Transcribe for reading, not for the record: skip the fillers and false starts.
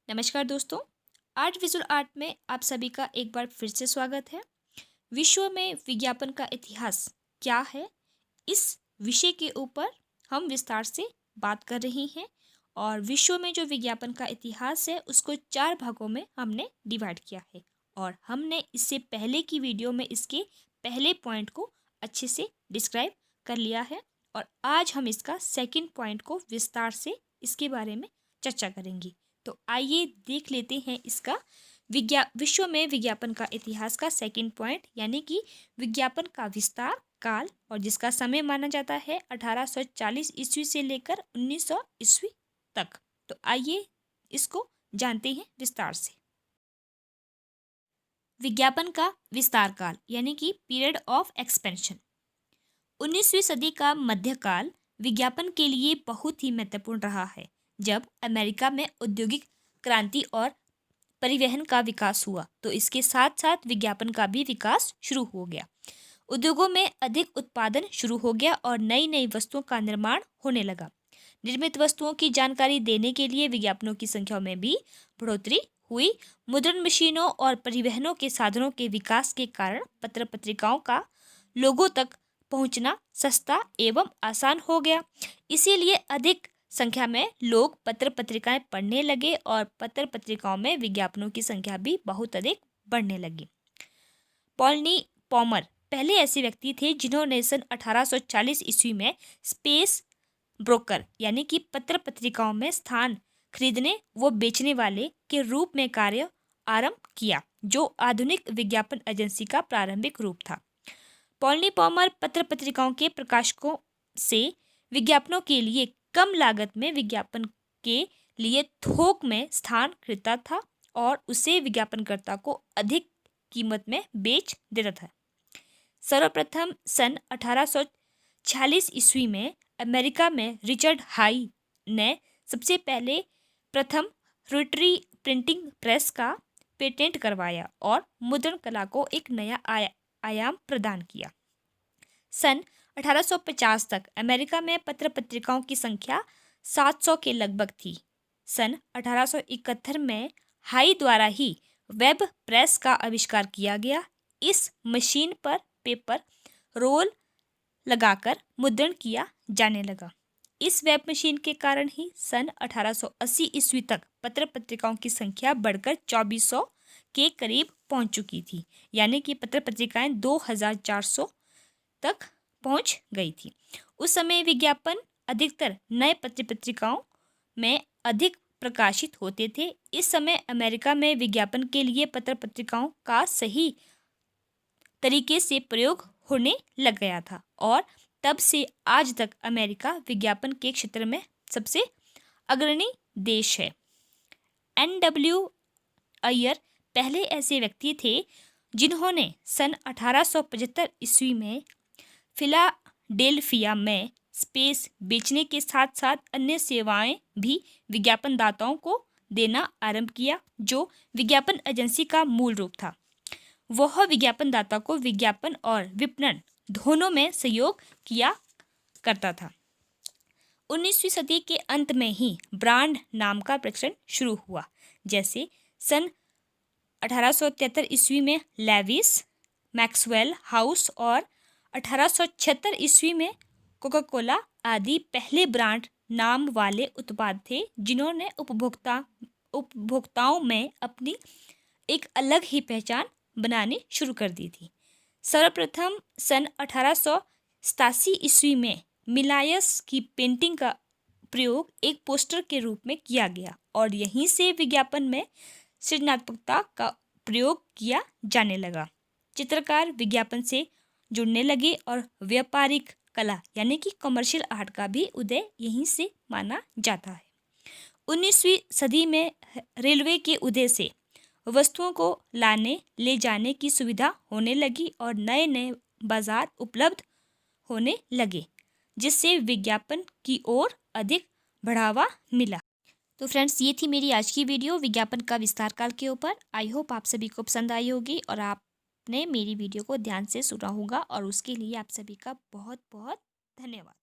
नमस्कार दोस्तों। Art visual art में आप सभी का एक बार फिर से स्वागत है। विश्व में विज्ञापन का इतिहास क्या है, इस विषय के ऊपर हम विस्तार से बात कर रहे हैं। और विश्व में जो विज्ञापन का इतिहास है उसको 4 भागों में हमने डिवाइड किया है। और हमने इससे पहले की वीडियो में इसके पहले पॉइंट को अच्छे से डिस्क्राइब कर लिया है। और आज हम इसका सेकंड पॉइंट को विस्तार से इसके बारे में चर्चा करेंगे। तो आइए देख लेते हैं इसका विश्व में विज्ञापन का इतिहास का सेकंड पॉइंट, यानी कि विज्ञापन का विस्तार काल, और जिसका समय माना जाता है 1840 ईस्वी से लेकर 1900 ईस्वी तक। तो आइए इसको जानते हैं विस्तार से। विज्ञापन का विस्तार काल यानी कि पीरियड ऑफ एक्सपेंशन। 19वीं सदी का मध्यकाल विज्ञापन के लिए बहुत ही महत्वपूर्ण रहा है, जब अमेरिका में औद्योगिक क्रांति और परिवहन का विकास हुआ तो इसके साथ साथ विज्ञापन का भी विकास शुरू हो गया। उद्योगों में अधिक उत्पादन शुरू हो गया और नई नई वस्तुओं का निर्माण होने लगा। निर्मित वस्तुओं की जानकारी देने के लिए विज्ञापनों की संख्या में भी बढ़ोतरी हुई। मुद्रण मशीनों और परिवहनों के साधनों के विकास के कारण पत्र पत्रिकाओं का लोगों तक पहुंचना सस्ता एवं आसान हो गया। इसीलिए अधिक संख्या में लोग पत्र पत्रिकाएं पढ़ने लगे और पत्र पत्रिकाओं में विज्ञापनों की संख्या भी बहुत अधिक बढ़ने लगी। पॉलनी पॉमर पहले ऐसे व्यक्ति थे जिन्होंने सन 1840 ईस्वी में स्पेस ब्रोकर यानी कि पत्र पत्रिकाओं में स्थान खरीदने व बेचने वाले के रूप में कार्य आरंभ किया, जो आधुनिक विज्ञापन एजेंसी का प्रारंभिक रूप था। पॉलनी पॉमर पत्र पत्रिकाओं के प्रकाशकों से विज्ञापनों के लिए कम लागत में विज्ञापन के लिए थोक में स्थान खरीदता था और उसे विज्ञापनकर्ता को अधिक कीमत में बेच देता था। सर्वप्रथम सन 1846 ईस्वी में अमेरिका में रिचर्ड हाई ने सबसे पहले प्रथम रोटरी प्रिंटिंग प्रेस का पेटेंट करवाया और मुद्रण कला को एक नया आयाम प्रदान किया। सन 1850 तक अमेरिका में पत्र पत्रिकाओं की संख्या 700 के लगभग थी। सन 1871 में हाई द्वारा ही वेब प्रेस का आविष्कार किया गया। इस मशीन पर पेपर रोल लगाकर मुद्रण किया जाने लगा। इस वेब मशीन के कारण ही सन 1880 ईस्वी तक पत्र पत्रिकाओं की संख्या बढ़कर 2400 के करीब पहुंच चुकी थी, यानी कि पत्र पत्रिकाएं 2400 तक पहुंच गई थी। उस समय विज्ञापन अधिकतर नए पत्र पत्रिकाओं में अधिक प्रकाशित होते थे। इस समय अमेरिका में विज्ञापन के लिए पत्र पत्रिकाओं का सही तरीके से प्रयोग होने लग गया था और तब से आज तक अमेरिका विज्ञापन के क्षेत्र में सबसे अग्रणी देश है। NW अय्यर पहले ऐसे व्यक्ति थे जिन्होंने सन 1875 ईस्वी में फिलाडेल्फिया में स्पेस बेचने के साथ साथ अन्य सेवाएं भी विज्ञापनदाताओं को देना आरंभ किया, जो विज्ञापन एजेंसी का मूल रूप था। वह विज्ञापनदाता को विज्ञापन और विपणन दोनों में सहयोग किया करता था। 19वीं सदी के अंत में ही ब्रांड नाम का प्रचलन शुरू हुआ, जैसे सन 1873 ईस्वी में लेविस, मैक्सवेल हाउस और 1876 ईस्वी में कोका कोला आदि पहले ब्रांड नाम वाले उत्पाद थे जिन्होंने उपभोक्ताओं में अपनी एक अलग ही पहचान बनानी शुरू कर दी थी। सर्वप्रथम सन 1887 ईस्वी में मिलायस की पेंटिंग का प्रयोग एक पोस्टर के रूप में किया गया और यहीं से विज्ञापन में सृजनात्मकता का प्रयोग किया जाने लगा। चित्रकार विज्ञापन से जुड़ने लगे और व्यापारिक कला यानी कि कमर्शियल आर्ट का भी उदय यहीं से माना जाता है। 19वीं सदी में रेलवे के उदय से वस्तुओं को लाने ले जाने की सुविधा होने लगी और नए नए बाजार उपलब्ध होने लगे, जिससे विज्ञापन की ओर अधिक बढ़ावा मिला। तो फ्रेंड्स, ये थी मेरी आज की वीडियो विज्ञापन का विस्तार काल के ऊपर। आई होप आप सभी को पसंद आई होगी और आपने मेरी वीडियो को ध्यान से सुना होगा, और उसके लिए आप सभी का बहुत बहुत धन्यवाद।